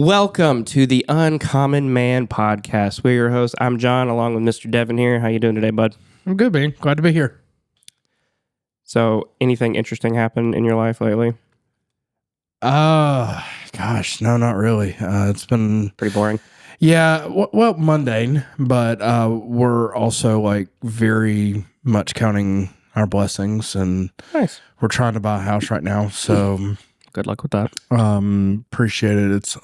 Welcome to the Uncommon Man podcast. We're your hosts. I'm John, along with Mr. Devin here. How you doing today, bud? I'm good, man. Glad to be here. So, anything interesting happened in your life lately? Gosh, no, not really. It's been Pretty boring. yeah, well, mundane, but we're also like very much counting our blessings, and Nice. we're trying to buy a house right now. So, Good luck with that. appreciate it. It's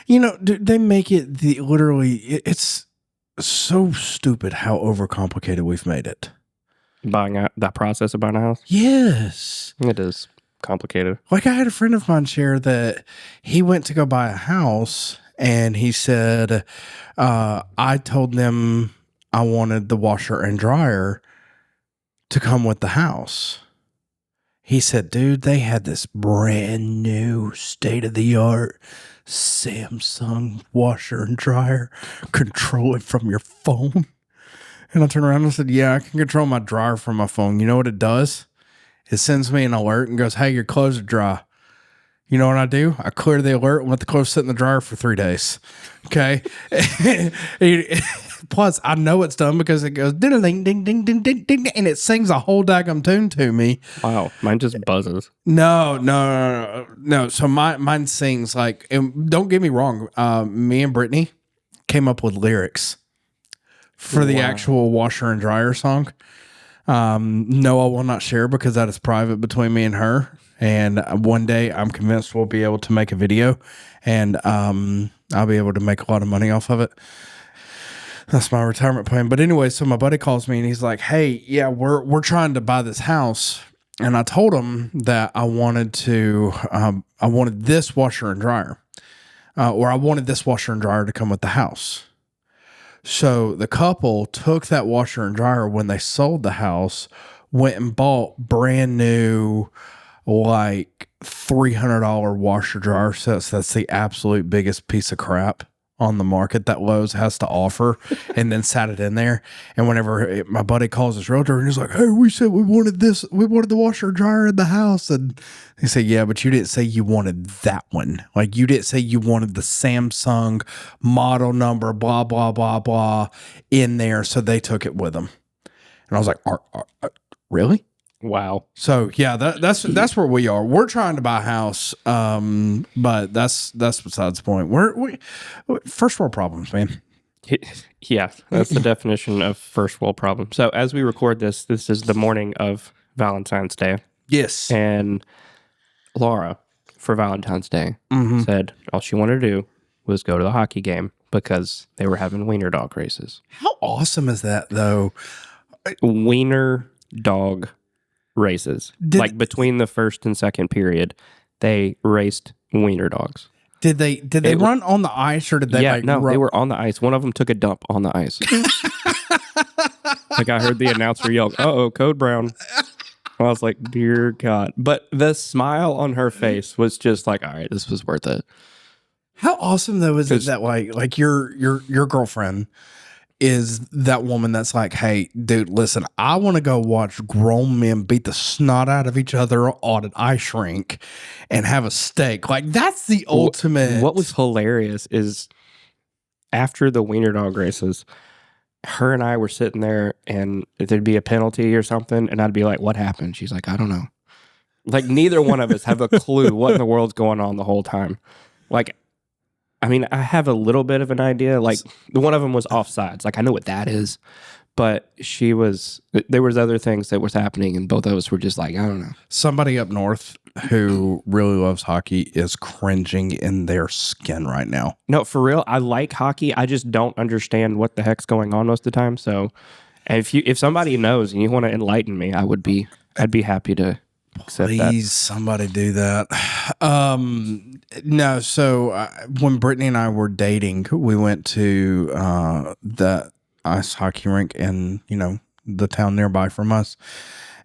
dude, they make it it's so stupid how overcomplicated we've made it. That process of buying a house? Yes. It is complicated. Like I had a friend of mine share that he went to go buy a house and he said, I told them I wanted the washer and dryer to come with the house. He said, dude, they had this brand new state-of-the-art Samsung washer and dryer. Control it from your phone. And I turned around and said, yeah, I can control my dryer from my phone. You know what it does? It sends me an alert and goes, hey, your clothes are dry. You know what I do? I clear the alert and let the clothes sit in the dryer for 3 days. Okay. Plus, I know it's done because it goes ding, ding, ding, ding, ding, ding, ding, and it sings a whole daggum tune to me. Wow. Mine just buzzes. No. So mine sings like, and don't get me wrong. Me and Brittany came up with lyrics for the actual washer and dryer song. No, I will not share because that is private between me and her. And one day I'm convinced we'll be able to make a video and I'll be able to make a lot of money off of it. That's my retirement plan. But anyway, so my buddy calls me and he's like, hey, yeah, we're trying to buy this house. And I told him that I wanted this washer and dryer, or I wanted this washer and dryer to come with the house. So the couple took that washer and dryer when they sold the house, went and bought brand new, like $300 washer dryer sets. That's the absolute biggest piece of crap on the market that Lowe's has to offer, and then sat it in there. And whenever my buddy calls his realtor and he's like, hey, we said we wanted the washer and dryer in the house. And he said, yeah, but you didn't say you wanted that one. Like you didn't say you wanted the Samsung model number, blah, blah, blah, blah in there. So they took it with them. And I was like, really? Wow. So yeah, that's where we are. We're trying to buy a house, but that's besides the point. We first world problems, man. Yeah, that's the definition of first world problem. So as we record this is the morning of Valentine's Day. Yes. And Laura, for Valentine's Day, said all she wanted to do was go to the hockey game because they were having wiener dog races. How awesome is that, though? Wiener dog races. Like between the first and second period, they raced wiener dogs. Did they run on the ice or did they? Yeah, they were on the ice. One of them took a dump on the ice. Like I heard the announcer yell, "Uh-oh, Code Brown." I was like, dear God. But the smile on her face was just like, all right, this was worth it. How awesome though is it that like your girlfriend is that woman that's like, hey, dude, listen, I want to go watch grown men beat the snot out of each other on an ice rink and have a steak. Like, that's the ultimate. What was hilarious is after the wiener dog races, her and I were sitting there and there'd be a penalty or something, and I'd be like, what happened? She's like, I don't know. Like, neither one of us have a clue what in the world's going on the whole time. Like, I mean, I have a little bit of an idea. Like, the one of them was offsides. Like, I know what that is. But there was other things that was happening, and both of us were just like, I don't know. Somebody up north who really loves hockey is cringing in their skin right now. No, for real, I like hockey. I just don't understand what the heck's going on most of the time. So if somebody knows and you want to enlighten me, I'd be happy to accept that. Please, somebody do that. No, so when Brittany and I were dating, we went to the ice hockey rink in, the town nearby from us.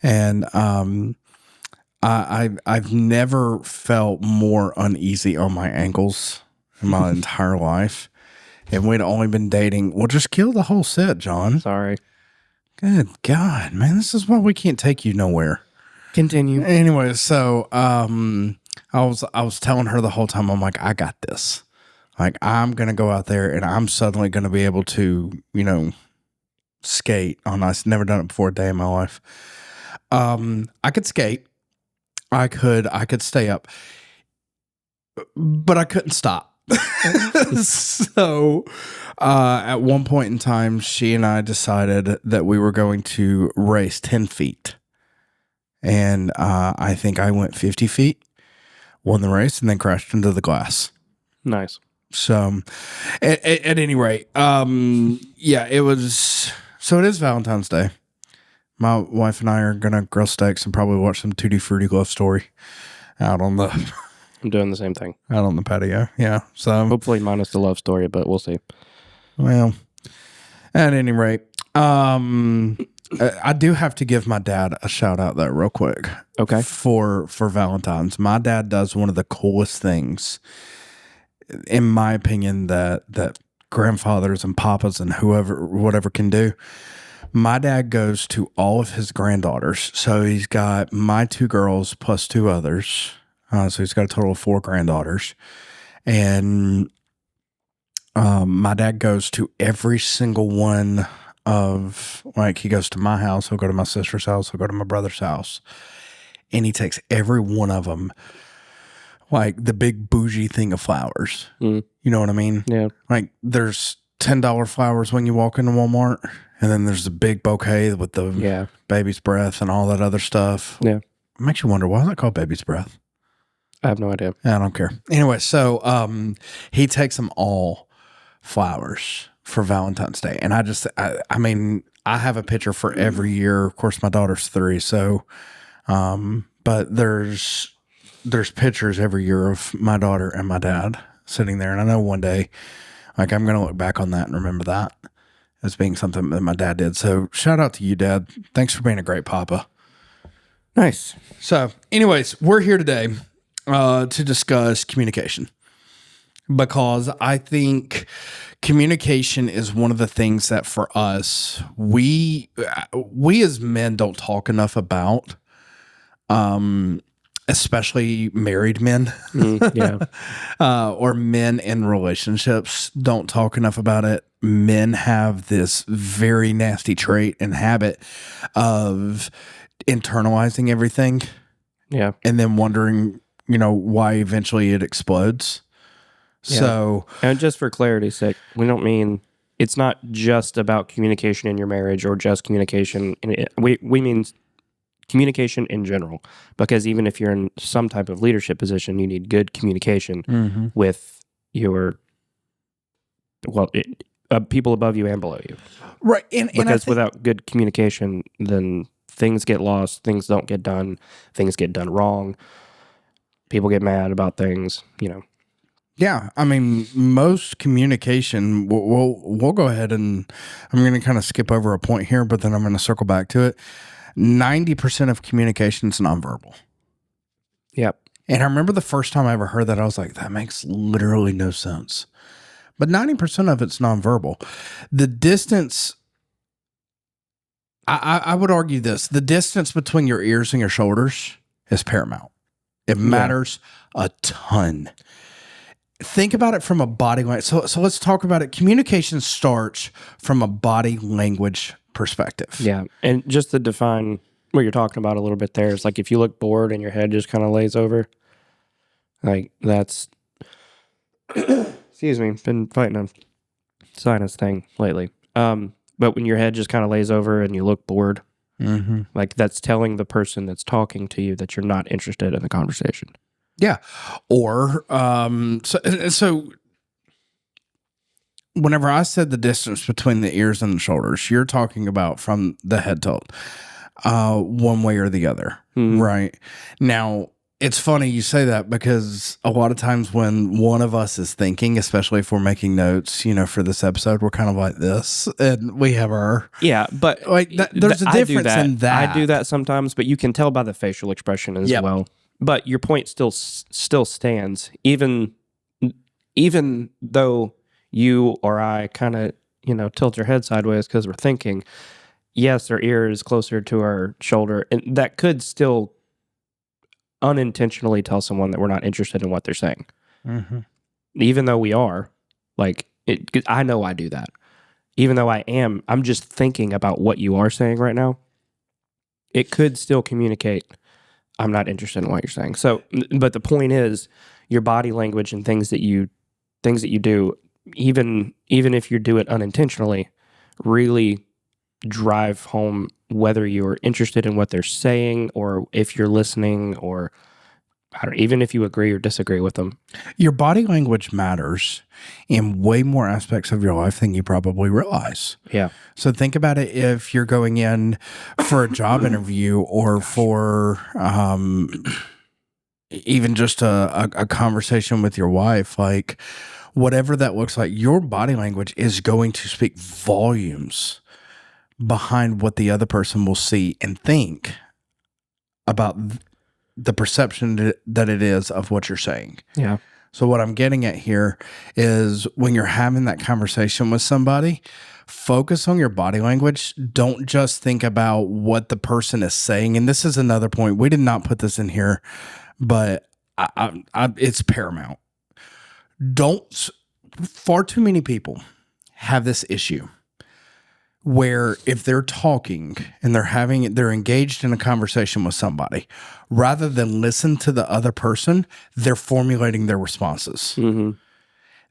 And I've never felt more uneasy on my ankles in my entire life. And we'd only been dating. Well, just kill the whole set, John. Sorry. Good God, man. This is why we can't take you nowhere. Continue. Anyway, so I was telling her the whole time, I'm like, I got this. Like, I'm going to go out there and I'm suddenly going to be able to, skate on ice. Never done it before a day in my life. I could skate. I could stay up, but I couldn't stop. So, at one point in time, she and I decided that we were going to race 10 feet. And I think I went 50 feet, won the race, and then crashed into the glass. Nice. So, at any rate, yeah, it was. So it is Valentine's Day. My wife and I are gonna grill steaks and probably watch some Tutti Frutti Love Story out on the I'm doing the same thing. out on the patio. Yeah. So Hopefully minus the love story, but we'll see. well, at any rate, I do have to give my dad a shout out though, real quick. Okay. For Valentine's, my dad does one of the coolest things, in my opinion, that grandfathers and papas and whatever can do. My dad goes to all of his granddaughters. So he's got my 2 girls plus 2 others. So he's got a total of 4 granddaughters. And my dad goes to every single one of, like, he goes to my house, he'll go to my sister's house, he'll go to my brother's house. And he takes every one of them, like the big bougie thing of flowers. Mm. You know what I mean? Yeah. Like, there's $10 flowers when you walk into Walmart, and then there's the big bouquet with the baby's breath and all that other stuff. Yeah. It makes you wonder, why is that called baby's breath? I have no idea. I don't care. Anyway, so he takes them all flowers for Valentine's Day. And I mean, I have a picture for every year. Of course, my daughter's 3, so but there's pictures every year of my daughter and my dad sitting there. And I know one day, like, I'm going to look back on that and remember that as being something that my dad did. So shout out to you, Dad. Thanks for being a great papa. Nice. So anyways, we're here today to discuss communication, because I think communication is one of the things that for us, we as men don't talk enough about, especially married men, or men in relationships don't talk enough about it. Men have this very nasty trait and habit of internalizing everything. Yeah. And then wondering, why eventually it explodes. Yeah. So, and just for clarity's sake, we don't mean it's not just about communication in your marriage or just communication. We mean communication in general, because even if you're in some type of leadership position, you need good communication with your people above you and below you. Right. Because without good communication, then things get lost, things don't get done, things get done wrong. People get mad about things, Yeah, I mean, most communication, we'll go ahead and I'm going to kind of skip over a point here, but then I'm going to circle back to it. 90% of communication is nonverbal. Yep. And I remember the first time I ever heard that, I was like, that makes literally no sense. But 90% of it's nonverbal. The distance, I would argue this, the distance between your ears and your shoulders is paramount. It matters a ton. Think about it from a body language. So let's talk about it. Communication starts from a body language perspective. Yeah. And just to define what you're talking about a little bit there, is like if you look bored and your head just kind of lays over, like that's, excuse me, been fighting a sinus thing lately. But when your head just kind of lays over and you look bored, like that's telling the person that's talking to you that you're not interested in the conversation. Yeah. Or, so whenever I said the distance between the ears and the shoulders, you're talking about from the head tilt, one way or the other. Right. Now, it's funny you say that, because a lot of times when one of us is thinking, especially if we're making notes, for this episode, we're kind of like this, and we have our but like there's a difference in that. I do that sometimes, but you can tell by the facial expression as well. But your point still stands, even though you or I kind of tilt your head sideways because we're thinking. Yes, our ear is closer to our shoulder, and that could still unintentionally tell someone that we're not interested in what they're saying. even though we are, like, I know I do that. Even though I'm just thinking about what you are saying right now. It could still communicate, I'm not interested in what you're saying. So, but the point is, your body language and things that you do, even if you do it unintentionally, really drive home whether you're interested in what they're saying or if you're listening, or even if you agree or disagree with them. Your body language matters in way more aspects of your life than you probably realize. Yeah. So think about it if you're going in for a job interview or for even just a conversation with your wife, like whatever that looks like, your body language is going to speak volumes behind what the other person will see and think about the perception that it is of what you're saying. Yeah. So what I'm getting at here is when you're having that conversation with somebody, focus on your body language. Don't just think about what the person is saying. And this is another point. We did not put this in here, but it's paramount. Far too many people have this issue where if they're talking and they're engaged in a conversation with somebody, rather than listen to the other person, they're formulating their responses. Mm-hmm.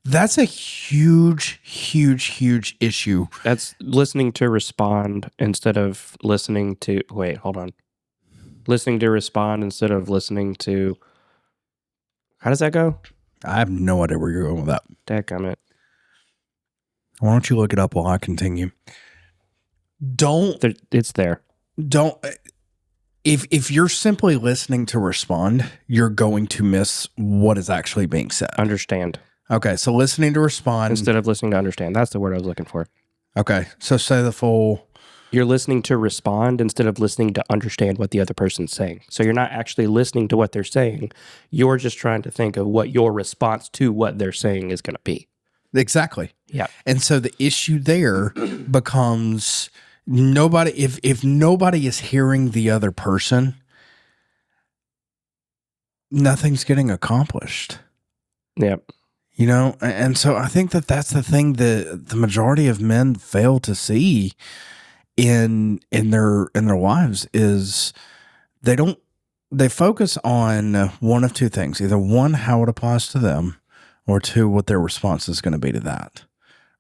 That's a huge, huge, huge issue. That's listening to respond instead of listening to, wait, hold on. Listening to respond instead of listening to, how does that go? I have no idea where you're going with that. Dadgummit. Why don't you look it up while I continue? It's there. If you're simply listening to respond, you're going to miss what is actually being said. Understand. Okay, so listening to respond instead of listening to understand. That's the word I was looking for. Okay, so say the full. You're listening to respond instead of listening to understand what the other person's saying. So you're not actually listening to what they're saying. You're just trying to think of what your response to what they're saying is going to be. Exactly. Yeah. And so the issue there becomes nobody, if nobody is hearing the other person, nothing's getting accomplished. Yep. You know, and so I think that's the thing that the majority of men fail to see in their lives is they focus on one of two things. Either one, how it applies to them, or two, what their response is going to be to that.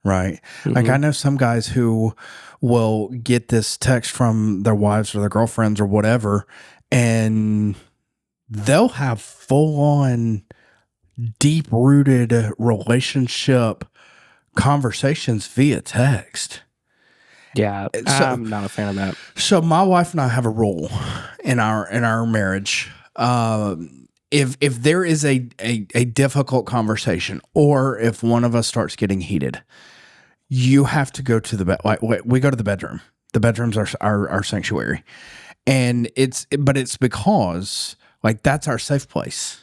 Right. Mm-hmm. Like I know some guys who will get this text from their wives or their girlfriends or whatever, and they'll have full on deep rooted relationship conversations via text. Yeah. So, I'm not a fan of that. So my wife and I have a rule in our marriage. If there is a difficult conversation, or if one of us starts getting heated, you have to go to the bed. Like we go to the bedroom. The bedroom's our sanctuary, and it's because like that's our safe place,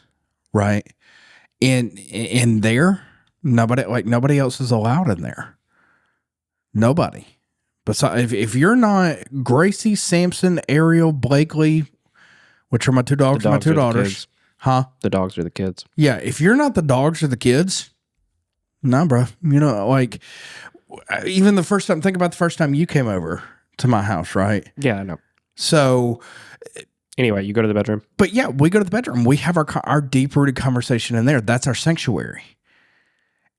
right? In there, nobody else is allowed in there. Nobody. But if you're not Gracie, Samson, Ariel, Blakely, which are my two dogs and my two daughters. Huh? The dogs are the kids. Yeah. If you're not the dogs or the kids, nah, bro. You know, like even the first time, think about the first time you came over to my house, right? Yeah, I know. So anyway, you go to the bedroom. But yeah, we go to the bedroom. We have our deep rooted conversation in there. That's our sanctuary.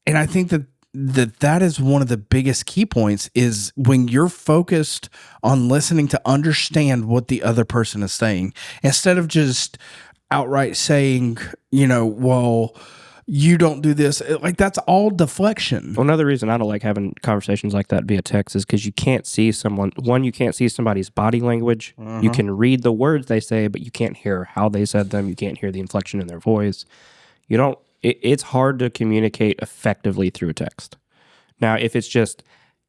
And I think that is one of the biggest key points is when you're focused on listening to understand what the other person is saying, instead of just outright saying, you know, well, you don't do this. Like that's all deflection. Well, another reason I don't like having conversations like that via text is because you can't see you can't see somebody's body language. Uh-huh. You can read the words they say, but you can't hear how they said them. You can't hear the inflection in their voice. It's hard to communicate effectively through a text. Now, if it's just,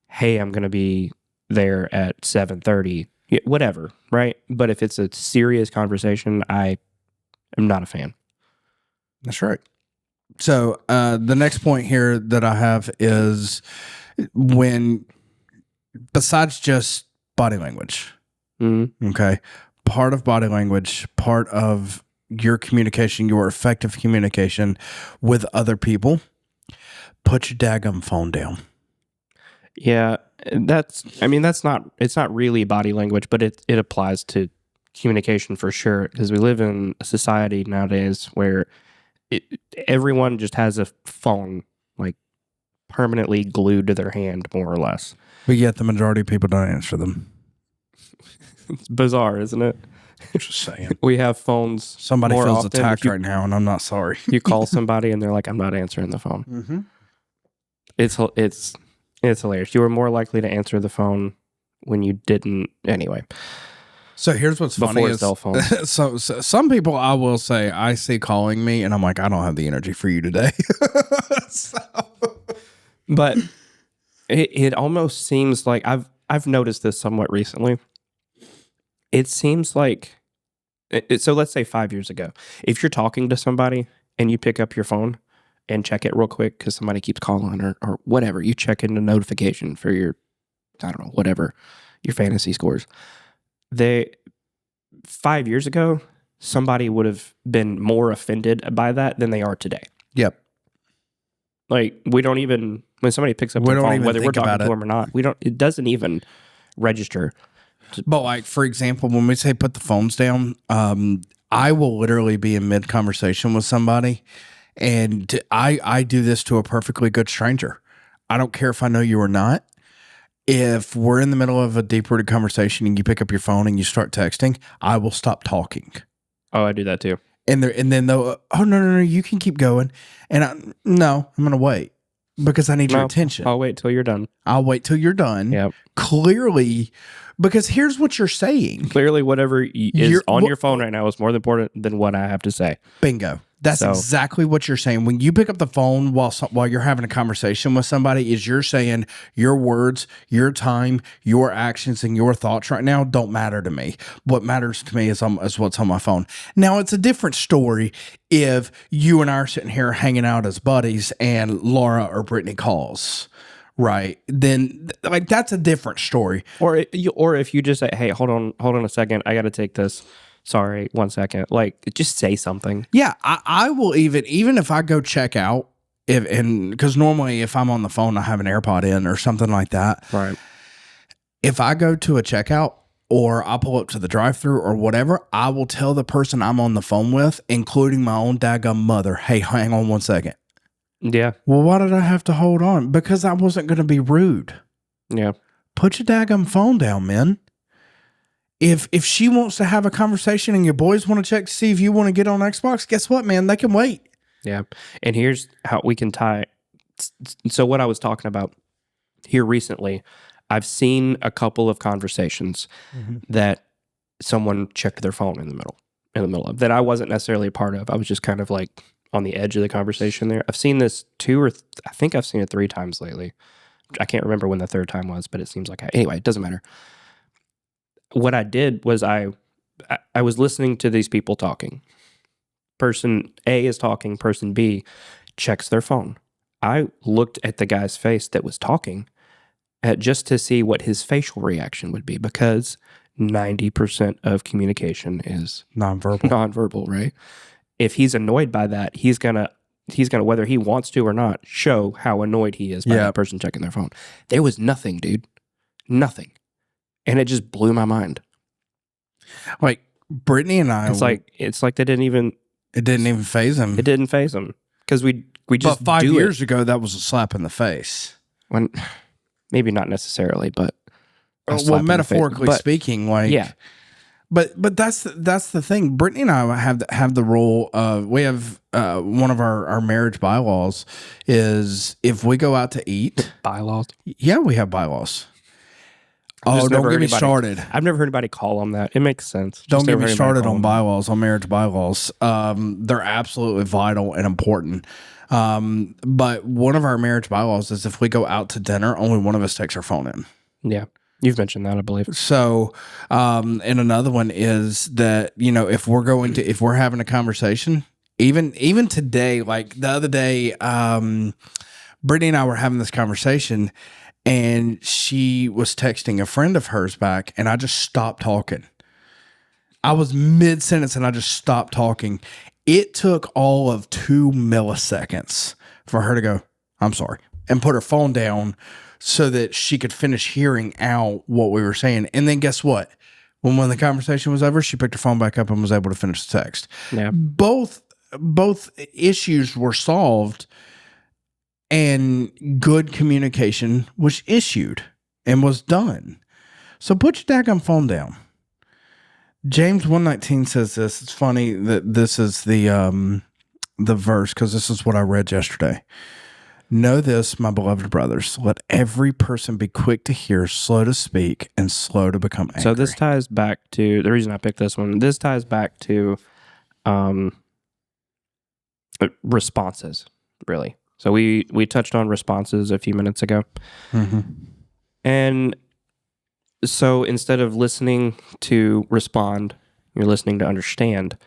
hey, I'm going to be there at 7:30, whatever, right? But if it's a serious conversation, I am not a fan. That's right. So the next point here that I have is when, besides just body language, okay, part of body language, part of your communication, your effective communication with other people Put your daggum phone down. Yeah, it's not really body language, but it applies to communication for sure, because we live in a society nowadays where everyone just has a phone like permanently glued to their hand, more or less. But yet the majority of people don't answer them. It's bizarre, isn't it? Just saying. We have phones. Somebody more feels often. attacked right now, and I'm not sorry. You call somebody and they're like, "I'm not answering the phone." Mm-hmm. It's hilarious. You were more likely to answer the phone when you didn't anyway. So here's what's funny Before is, cell phones. so some people I will say I see calling me, and I'm like, I don't have the energy for you today. But it almost seems like I've noticed this somewhat recently. It seems like so let's say 5 years ago, if you're talking to somebody and you pick up your phone and check it real quick because somebody keeps calling or whatever, you check in a notification for your, I don't know, whatever, your fantasy scores. 5 years ago, somebody would have been more offended by that than they are today. Yep. Like, we don't even, when somebody picks up the phone, whether we're talking to them or not, it doesn't even register. But like, for example, when we say put the phones down, I will literally be in mid conversation with somebody, and I do this to a perfectly good stranger. I don't care if I know you or not. If we're in the middle of a deep-rooted conversation and you pick up your phone and you start texting, I will stop talking. Oh, I do that too. And then they'll, oh, no, you can keep going. And I'm going to wait because I need your attention. I'll wait till you're done. I'll wait till you're done. Yep. Clearly, because here's what you're saying. Clearly, whatever is on your phone right now is more important than what I have to say. Bingo. That's exactly what you're saying. When you pick up the phone while you're having a conversation with somebody, is you're saying your words, your time, your actions, and your thoughts right now don't matter to me. What matters to me is what's on my phone. Now, it's a different story if you and I are sitting here hanging out as buddies and Laura or Brittany calls, right? Then, like, that's a different story. Or if you just say, hey, hold on a second, I got to take this. Sorry, 1 second. Like, just say something. Yeah, I will even if I go check out, because normally if I'm on the phone, I have an AirPod in or something like that. Right. If I go to a checkout or I pull up to the drive-thru or whatever, I will tell the person I'm on the phone with, including my own daggum mother, hey, hang on 1 second. Yeah. Well, why did I have to hold on? Because I wasn't going to be rude. Yeah. Put your daggum phone down, man. If she wants to have a conversation and your boys want to check to see if you want to get on Xbox, guess what, man? They can wait. Yeah. And here's how we can tie. So what I was talking about here recently, I've seen a couple of conversations that someone checked their phone in the middle of that I wasn't necessarily a part of. I was just kind of like on the edge of the conversation there. I've seen this I think I've seen it 3 times lately. I can't remember when the third time was, but it seems like anyway, it doesn't matter. What I did was I was listening to these people talking. Person A is talking, person B checks their phone. I looked at the guy's face that was talking just to see what his facial reaction would be, because 90% of communication is nonverbal, right? If he's annoyed by that, he's gonna whether he wants to or not show how annoyed he is by that person checking their phone. There was nothing, dude. Nothing. And it just blew my mind. Like Brittany and I, it's like they didn't even. It didn't even faze him. It didn't faze him because we just. But 5 years ago, that was a slap in the face. When maybe not necessarily, but well, metaphorically speaking, like yeah. But that's the thing. Brittany and I have the rule of, we have one of our marriage bylaws is if we go out to eat. Bylaws? Yeah, we have bylaws. Oh, don't get me started. I've never heard anybody call them that. It makes sense. Don't get me started on bylaws, on marriage bylaws. They're absolutely vital and important. But one of our marriage bylaws is if we go out to dinner, only one of us takes our phone in. Yeah. You've mentioned that, I believe. So, and another one is that, if we're having a conversation, even today, like the other day, Brittany and I were having this conversation, and she was texting a friend of hers back, and I just stopped talking. I was mid-sentence, and I just stopped talking. It took all of 2 milliseconds for her to go, I'm sorry, and put her phone down so that she could finish hearing out what we were saying. And then guess what? When the conversation was over, she picked her phone back up and was able to finish the text. Yeah. Both issues were solved, and good communication was issued and was done. So put your daggone phone down. James 1:19 says this. It's funny that this is the verse, because this is what I read yesterday. Know this, my beloved brothers, let every person be quick to hear, slow to speak, and slow to become angry. So this ties back to the reason I picked this one. This ties back to responses, really. So we touched on responses a few minutes ago. Mm-hmm. And so instead of listening to respond, you're listening to understand.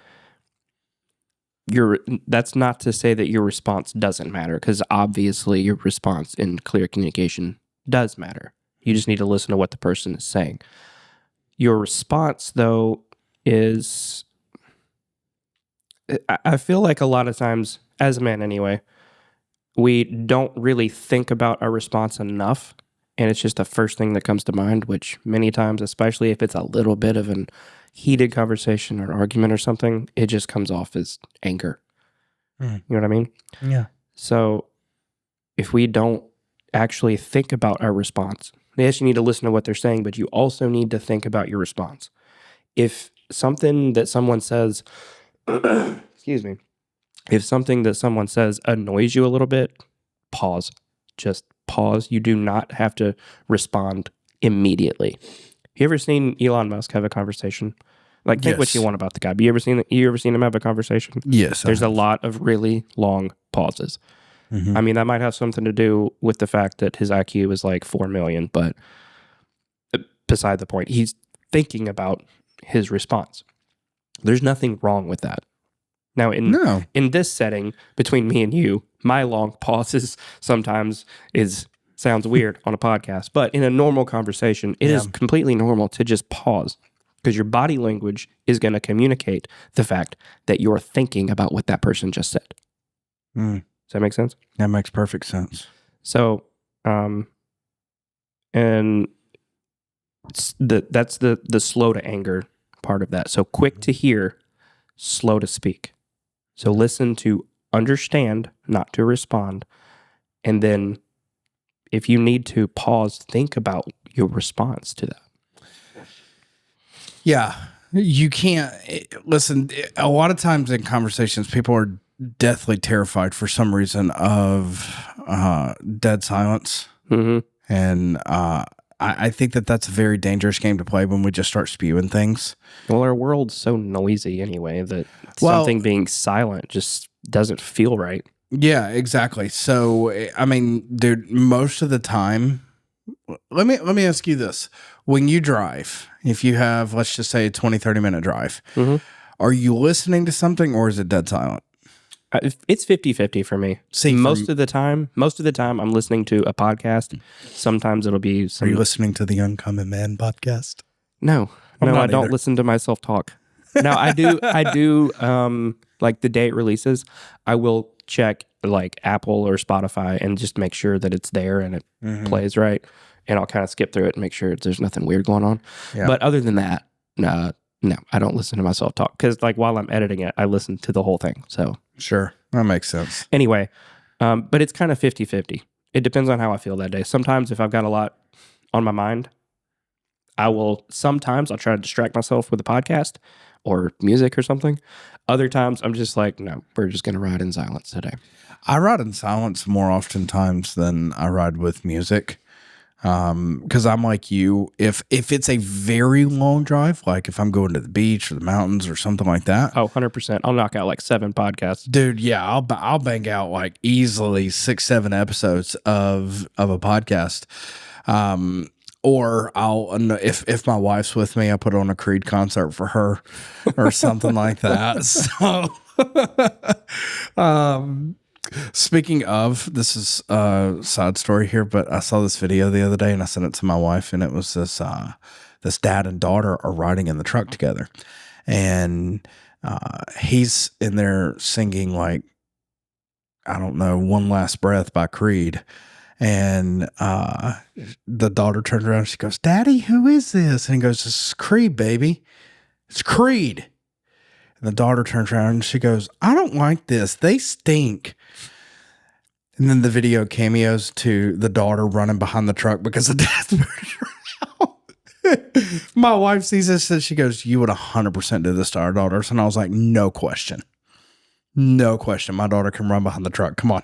That's not to say that your response doesn't matter, because obviously your response in clear communication does matter. You just need to listen to what the person is saying. Your response, though, is... I feel like a lot of times, as men anyway, we don't really think about our response enough, and it's just the first thing that comes to mind, which many times, especially if it's a little bit of an heated conversation or argument or something, it just comes off as anger. You know what I mean? Yeah. So if we don't actually think about our response, yes, you need to listen to what they're saying, but you also need to think about your response. If something that someone says, excuse me, if something that someone says annoys you a little bit, pause. Just pause. You do not have to respond immediately. You ever seen Elon Musk have a conversation? Like, think what you want about the guy. But you ever seen him have a conversation? Yes. There's a lot of really long pauses. Mm-hmm. I mean, that might have something to do with the fact that his IQ is like 4 million, but beside the point, he's thinking about his response. There's nothing wrong with that. Now, in this setting, between me and you, my long pauses sometimes sounds weird on a podcast, but in a normal conversation, it is completely normal to just pause, because your body language is going to communicate the fact that you're thinking about what that person just said. Does that make sense? That makes perfect sense. So, and that's the slow to anger part of that. So quick to hear, slow to speak. So listen to understand, not to respond. And then if you need to pause, think about your response to that. Yeah. You can't listen. A lot of times in conversations, people are deathly terrified for some reason of dead silence. Mm-hmm. And I think that's a very dangerous game to play when we just start spewing things. Well, our world's so noisy anyway that something being silent just doesn't feel right. Yeah, exactly. So, I mean, dude, most of the time, let me ask you this. When you drive, if you have, let's just say a 20, 30-minute drive, are you listening to something or is it dead silent? It's 50-50 for me. See, most of the time, I'm listening to a podcast. Sometimes it'll be Are you listening to the Uncommon Man podcast? No, I don't listen to myself talk. Now I do like the day it releases, I will check like Apple or Spotify and just make sure that it's there and it plays right. And I'll kind of skip through it and make sure there's nothing weird going on. Yeah. But other than that, no, I don't listen to myself talk, because like while I'm editing it, I listen to the whole thing. So sure, that makes sense. Anyway, but it's kind of 50-50. It depends on how I feel that day. Sometimes if I've got a lot on my mind, I'll try to distract myself with a podcast or music or something. Other times I'm just like, no, we're just going to ride in silence today. I ride in silence more oftentimes than I ride with music. Because I'm like you, if it's a very long drive, like if I'm going to the beach or the mountains or something like that. Oh, 100%. I'll knock out like 7 podcasts. Dude, yeah, I'll bang out like easily 6-7 episodes of a podcast. Or if my wife's with me, I put on a Creed concert for her or something like that. So, speaking of, this is a side story here, but I saw this video the other day and I sent it to my wife, and it was this dad and daughter are riding in the truck together, and he's in there singing like I don't know, One Last Breath by Creed. And the daughter turns around and she goes, Daddy, who is this? And he goes, this is Creed, baby. It's Creed. And the daughter turns around and she goes, I don't like this. They stink. And then the video cameos to the daughter running behind the truck because the dad's murdered her. My wife sees this and she goes, you would 100% do this to our daughters. And I was like, no question. No question. My daughter can run behind the truck. Come on.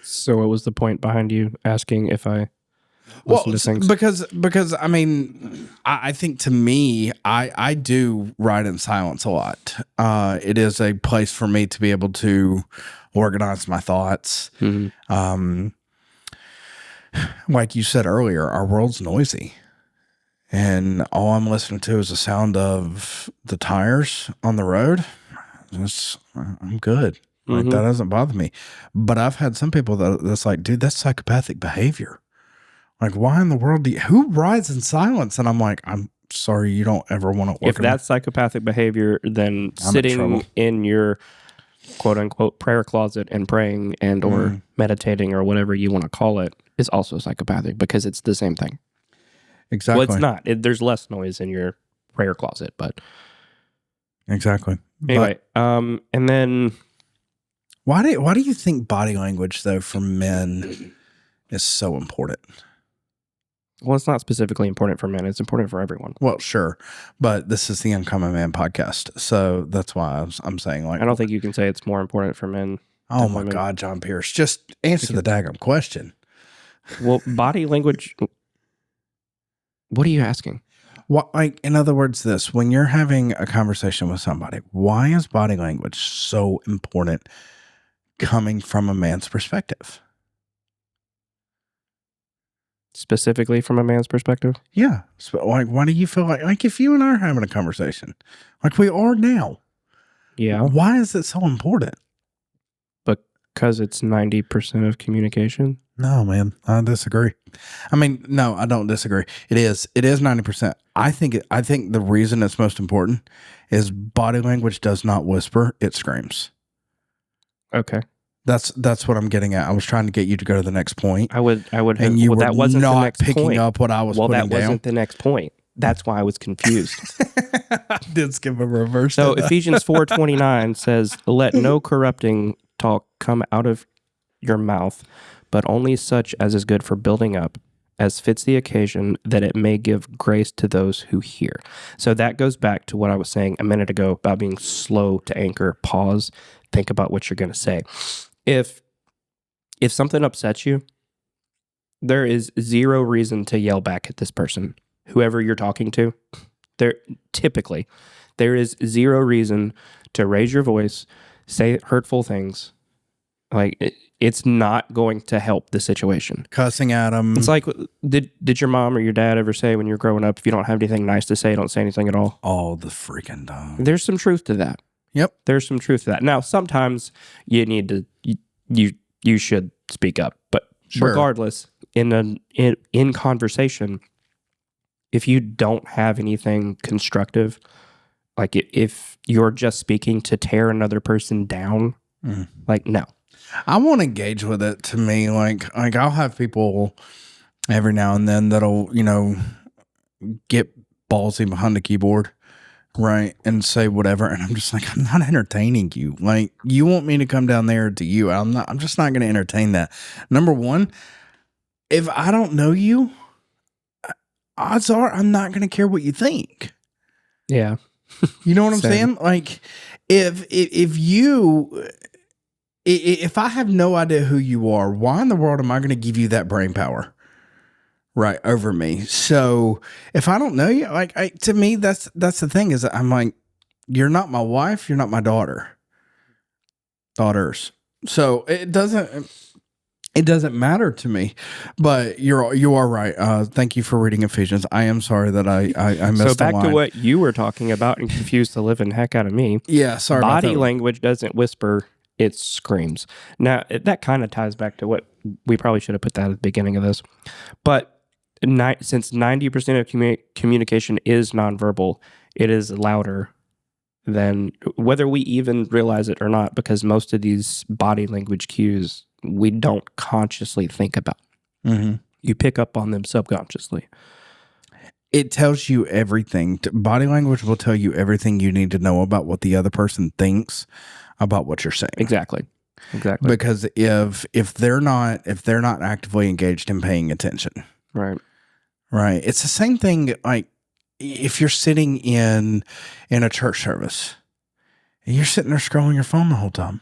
So what was the point behind you asking if I listen to things? Because I mean, I think to me, I do write in silence a lot. It is a place for me to be able to organize my thoughts. Mm-hmm. Like you said earlier, our world's noisy. And all I'm listening to is the sound of the tires on the road. I'm good. Like, that doesn't bother me. But I've had some people that's like, dude, that's psychopathic behavior. Like, why in the world who rides in silence? And I'm like, I'm sorry, you don't ever want to work. If that's psychopathic behavior, then sitting in your quote unquote prayer closet and praying and or meditating or whatever you want to call it is also psychopathic because it's the same thing. Exactly. Well, it's not. There's less noise in your prayer closet, but exactly. Anyway, and then why do you think body language though for men is so important? Well, it's not specifically important for men. It's important for everyone. Well, sure, but this is the Uncommon Man podcast, so that's why I'm saying, like, I don't think you can say it's more important for men. Oh my God, John Pierce, just answer the daggum question. Well, body language. What are you asking? What, like, in other words, when you're having a conversation with somebody, why is body language so important coming from a man's perspective? Specifically from a man's perspective? Yeah. So, like, why do you feel like if you and I are having a conversation, like we are now? Yeah. Why is it so important? Because it's 90% of communication. No, man, I disagree. I mean, no, I don't disagree. It is 90%. I think the reason it's most important is body language does not whisper; it screams. Okay. That's what I'm getting at. I was trying to get you to go to the next point. I would have, and you were that wasn't not the next picking point. up what I was putting down. Well, that wasn't the next point. That's why I was confused. I did skip a reverse. So Ephesians 4:29 says, "Let no corrupting talk come out of your mouth, but only such as is good for building up, as fits the occasion, that it may give grace to those who hear." So that goes back to what I was saying a minute ago about being slow to anchor, pause, think about what you're going to say. If something upsets you, there is zero reason to yell back at this person, whoever you're talking to. There is zero reason to raise your voice, say hurtful things. Like, it's not going to help the situation. Cussing at them. It's like, did your mom or your dad ever say when you're growing up, if you don't have anything nice to say, don't say anything at all? All the freaking time. There's some truth to that. Yep. There's some truth to that. Now, sometimes you need to, you should speak up, but Sure. Regardless, in conversation, if you don't have anything constructive, like if you're just speaking to tear another person down, like, no. I won't engage with it. To me, like I'll have people every now and then that'll, get ballsy behind the keyboard, right, and say whatever, and I'm just like, I'm not entertaining you. Like, you want me to come down there to you? I'm just not going to entertain that. Number one, if I don't know you, odds are I'm not going to care what you think. Yeah. You know what I'm saying? Like, if I have no idea who you are, why in the world am I going to give you that brain power, right, over me? So if I don't know you, like, to me, that's the thing is, I'm like, you're not my wife, you're not my daughters. So it doesn't matter to me. But you are right. Thank you for reading Ephesians. I am sorry that I missed. So back to what you were talking about and confused the living heck out of me. Yeah, sorry. Body language doesn't whisper; it screams. Now that kind of ties back to what we probably should have put that at the beginning of this. But since 90% of communication is nonverbal, it is louder then whether we even realize it or not, because most of these body language cues we don't consciously think about. Mm-hmm. You pick up on them subconsciously. It tells you everything. Body language will tell you everything you need to know about what the other person thinks about what you're saying. Exactly. Because if they're not actively engaged in paying attention, Right. It's the same thing. Like if you're sitting in a church service and you're sitting there scrolling your phone the whole time.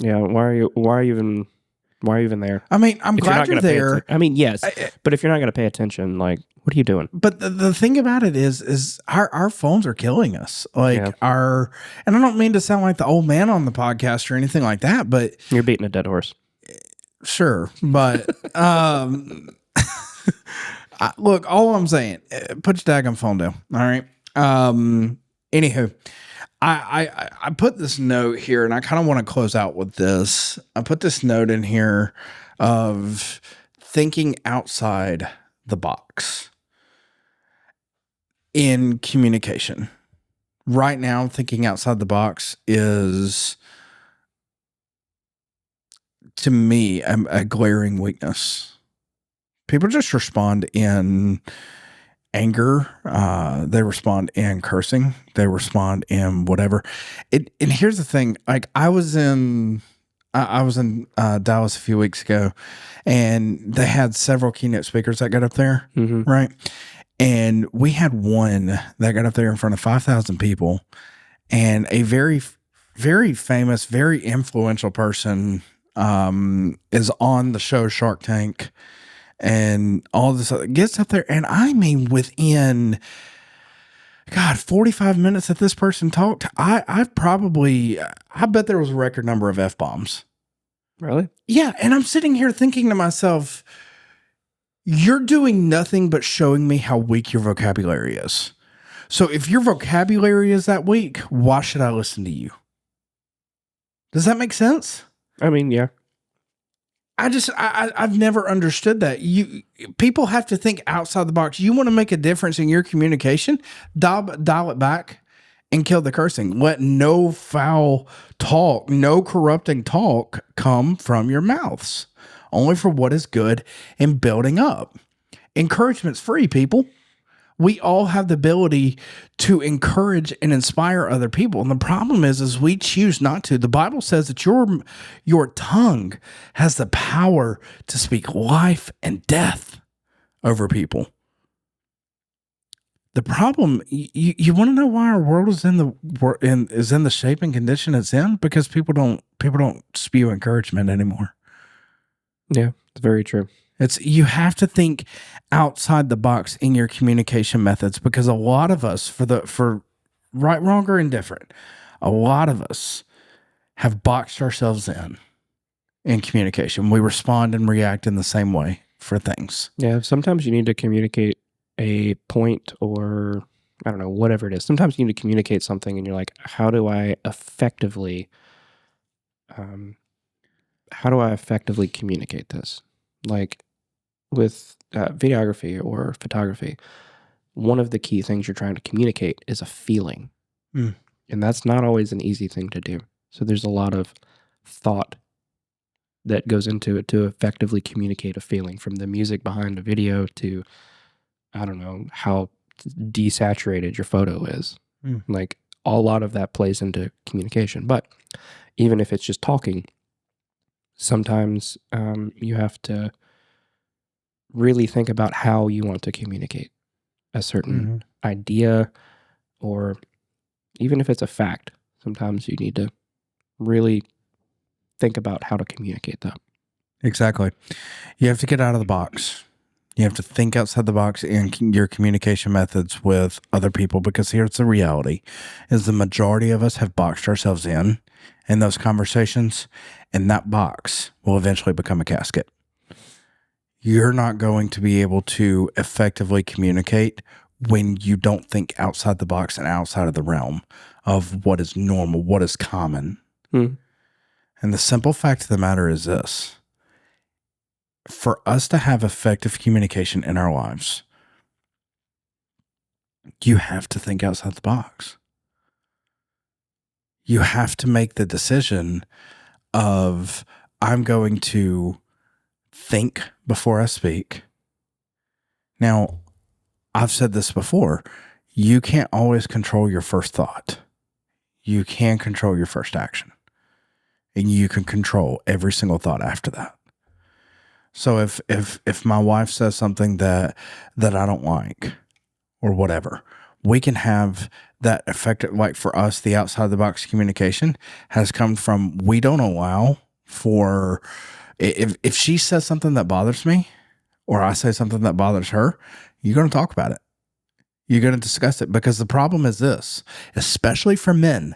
Yeah. Why are you even there? I mean, I'm glad you're there. I mean, yes, but if you're not going to pay attention, like, what are you doing? But the thing about it is our phones are killing us. Like and I don't mean to sound like the old man on the podcast or anything like that, but you're beating a dead horse. Sure. But, look, all I'm saying, put your daggone phone down. All right. Anywho, I put this note here and I kind of want to close out with this. I put this note in here of thinking outside the box in communication. Right now, thinking outside the box is, to me, a glaring weakness. People just respond in anger. They respond in cursing. They respond in whatever. And here's the thing. Like I was in Dallas a few weeks ago, and they had several keynote speakers that got up there, right? And we had one that got up there in front of 5,000 people, and a very, very famous, very influential person is on the show Shark Tank and all this gets up there. And I mean, within 45 minutes that this person talked, I bet there was a record number of F-bombs. Really? Yeah. And I'm sitting here thinking to myself, you're doing nothing but showing me how weak your vocabulary is. So if your vocabulary is that weak, why should I listen to you? Does that make sense? I mean, yeah. I've never understood that. People have to think outside the box. You want to make a difference in your communication? Dial it back and kill the cursing. Let no foul talk, no corrupting talk come from your mouths. Only for what is good and building up. Encouragement's free, people. We all have the ability to encourage and inspire other people. And the problem is we choose not to. The Bible says that your tongue has the power to speak life and death over people. The problem, you want to know why our world is in the shape and condition it's in? Because people don't spew encouragement anymore. Yeah, it's very true. You have to think outside the box in your communication methods, because a lot of us, for right, wrong, or indifferent, a lot of us have boxed ourselves in communication. We respond and react in the same way for things. Yeah, sometimes you need to communicate a point, or I don't know, whatever it is. Sometimes you need to communicate something and you're like, how do I effectively communicate this? Like with videography or photography, one of the key things you're trying to communicate is a feeling. And that's not always an easy thing to do. So there's a lot of thought that goes into it to effectively communicate a feeling, from the music behind a video to, I don't know, how desaturated your photo is. Like a lot of that plays into communication. But even if it's just talking, sometimes you have to really think about how you want to communicate a certain idea, or even if it's a fact, sometimes you need to really think about how to communicate that. Exactly. You have to get out of the box. You have to think outside the box in your communication methods with other people, because here's the reality, is the majority of us have boxed ourselves in those conversations, and that box will eventually become a casket. You're not going to be able to effectively communicate when you don't think outside the box and outside of the realm of what is normal, what is common. And the simple fact of the matter is this: for us to have effective communication in our lives, you have to think outside the box. You have to make the decision of, I'm going to think before I speak. Now, I've said this before. You can't always control your first thought. You can control your first action. And you can control every single thought after that. So if my wife says something that I don't like or whatever, we can have that effective, like for us, the outside the box communication has come from, we don't allow for, if she says something that bothers me or I say something that bothers her, you're going to talk about it. You're going to discuss it, because the problem is this, especially for men,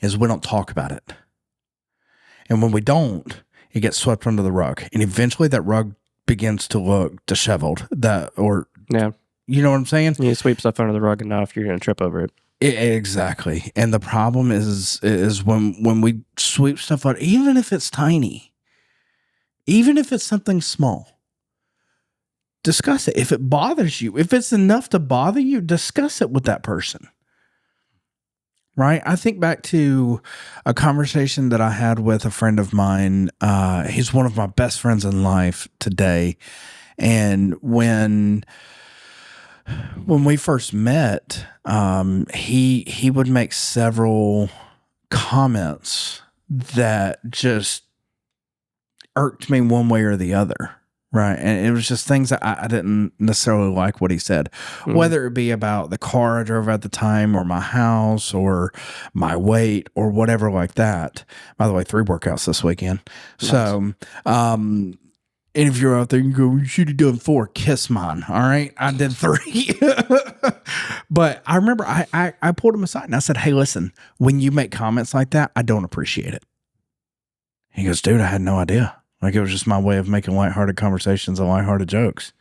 is we don't talk about it. And when we don't, it gets swept under the rug. And eventually that rug begins to look disheveled. Yeah. You know what I'm saying? You sweep stuff under the rug enough, you're going to trip over it. Exactly. And the problem is when we sweep stuff out, even if it's tiny, even if it's something small, discuss it. If it bothers you, if it's enough to bother you, discuss it with that person. Right? I think back to a conversation that I had with a friend of mine. He's one of my best friends in life today. And when we first met, he would make several comments that just irked me one way or the other. Right. And it was just things that I didn't necessarily like what he said, whether it be about the car I drove at the time or my house or my weight or whatever like that. By the way, 3 workouts this weekend. Nice. So, and if you're out there, you go, you should have done 4, kiss mine. All right. I did 3. But I remember I pulled him aside and I said, hey, listen, when you make comments like that, I don't appreciate it. He goes, dude, I had no idea. Like, it was just my way of making lighthearted conversations and lighthearted jokes.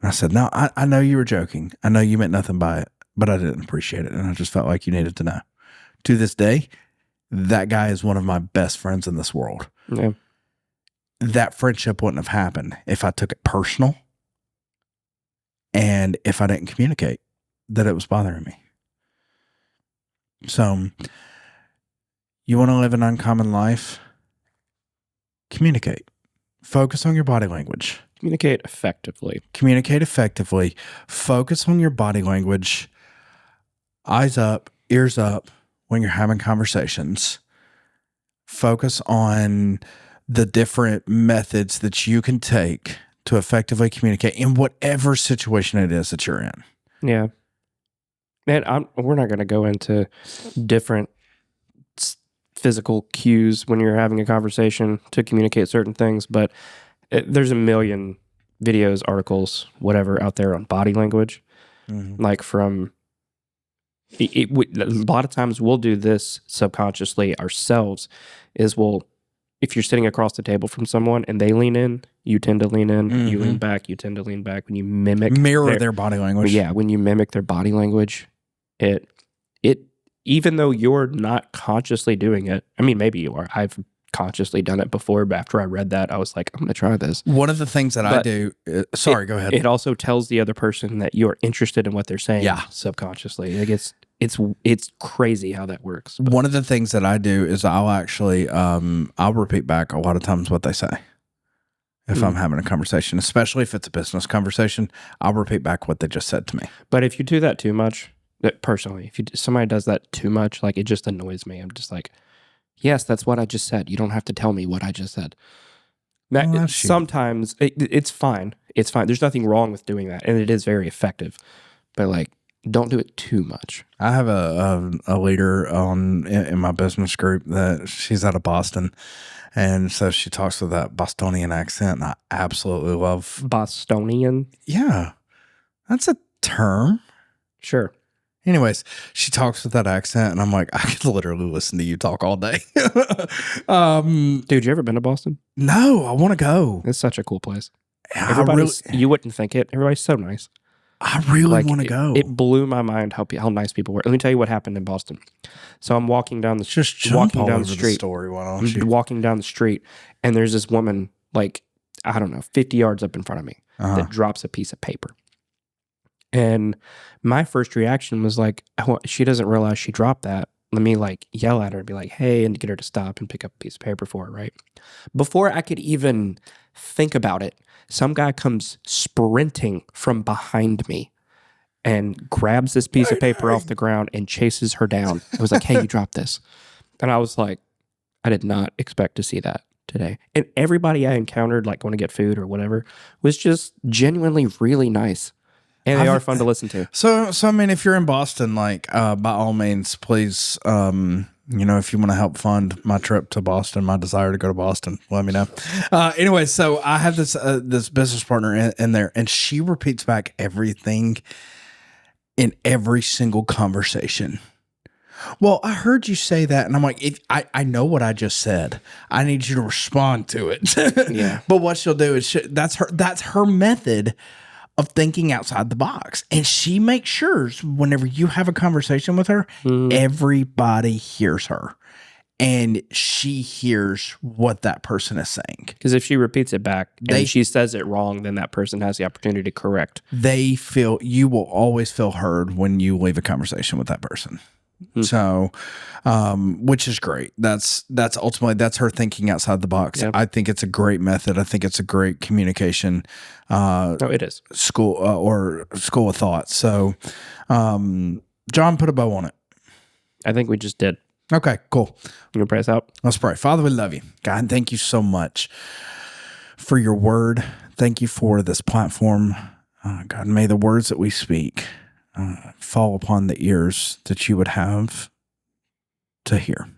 And I said, no, I know you were joking. I know you meant nothing by it, but I didn't appreciate it. And I just felt like you needed to know. To this day, that guy is one of my best friends in this world. Yeah. That friendship wouldn't have happened if I took it personal and if I didn't communicate that it was bothering me. So, you want to live an uncommon life? Communicate. Focus on your body language. Communicate effectively. Communicate effectively. Focus on your body language. Eyes up, ears up when you're having conversations. Focus on the different methods that you can take to effectively communicate in whatever situation it is that you're in. Yeah. Man, we're not going to go into different physical cues when you're having a conversation to communicate certain things, but there's a million videos, articles, whatever out there on body language. Like from a lot of times we'll do this subconsciously ourselves, is if you're sitting across the table from someone and they lean in, you tend to lean in. You lean back, you tend to lean back. When you mirror their body language. Yeah, when you mimic their body language, it even though you're not consciously doing it, I mean, maybe you are. I've consciously done it before, but after I read that, I was like, I'm going to try this. One of the things that I do, sorry, go ahead. It also tells the other person that you're interested in what they're saying. Yeah. Subconsciously. Like it's crazy how that works. One of the things that I do is I'll actually, I'll repeat back a lot of times what they say. If I'm having a conversation, especially if it's a business conversation, I'll repeat back what they just said to me. But if you do that too much, personally, if somebody does that too much, like, it just annoys me. I'm just like, yes, that's what I just said. You don't have to tell me what I just said. Sometimes it's fine. It's fine. There's nothing wrong with doing that, and it is very effective. But like, don't do it too much. I have a leader in my business group that she's out of Boston, and so she talks with that Bostonian accent, and I absolutely love Bostonian. Yeah, that's a term. Sure. Anyways, she talks with that accent, and I'm like, I could literally listen to you talk all day. Dude, you ever been to Boston? No, I want to go. It's such a cool place. You wouldn't think it. Everybody's so nice. I really want to go. It blew my mind how nice people were. Let me tell you what happened in Boston. So I'm walking down the street. Story, why don't you? Walking down the street, and there's this woman, like, I don't know, 50 yards up in front of me, that drops a piece of paper. And my first reaction was like, oh, she doesn't realize she dropped that. let me like yell at her and be like, hey, and get her to stop and pick up a piece of paper for her, right? Before I could even think about it, some guy comes sprinting from behind me and grabs this piece of paper off the ground and chases her down. I was like, hey, you dropped this. And I was like, I did not expect to see that today. And everybody I encountered, like going to get food or whatever, was just genuinely really nice. And they are fun to listen to. So I mean, if you're in Boston, like, by all means, please, if you want to help fund my trip to Boston, my desire to go to Boston, let me know. Anyway, so I have this business partner in there, and she repeats back everything in every single conversation. Well, I heard you say that, and I'm like, I know what I just said. I need you to respond to it. Yeah. But what she'll do is that's her method of thinking outside the box. And she makes sure whenever you have a conversation with her, everybody hears her. And she hears what that person is saying. Because if she repeats it back and she says it wrong, then that person has the opportunity to correct. You will always feel heard when you leave a conversation with that person. So, which is great. That's ultimately, that's her thinking outside the box. Yep. I think it's a great method. I think it's a great communication. It is school of thought. So, John, put a bow on it. I think we just did. Okay, cool. You want to pray us out? Let's pray. Father, we love you. God, thank you so much for your word. Thank you for this platform. God, may the words that we speak fall upon the ears that you would have to hear,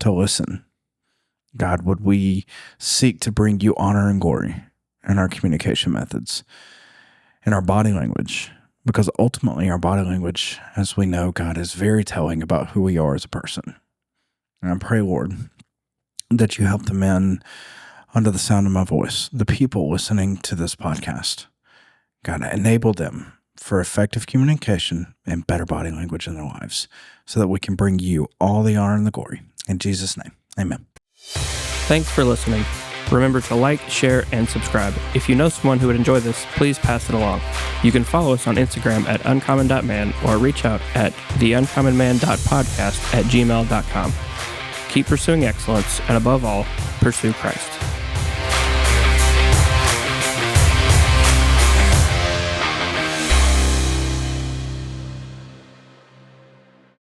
to listen. God, would we seek to bring you honor and glory in our communication methods, in our body language, because ultimately our body language, as we know, God, is very telling about who we are as a person. And I pray, Lord, that you help the men under the sound of my voice, the people listening to this podcast. God, enable them for effective communication and better body language in their lives so that we can bring you all the honor and the glory. In Jesus' name, amen. Thanks for listening. Remember to like, share, and subscribe. If you know someone who would enjoy this, please pass it along. You can follow us on Instagram at uncommon.man or reach out at theuncommonman.podcast@gmail.com. Keep pursuing excellence, and above all, pursue Christ.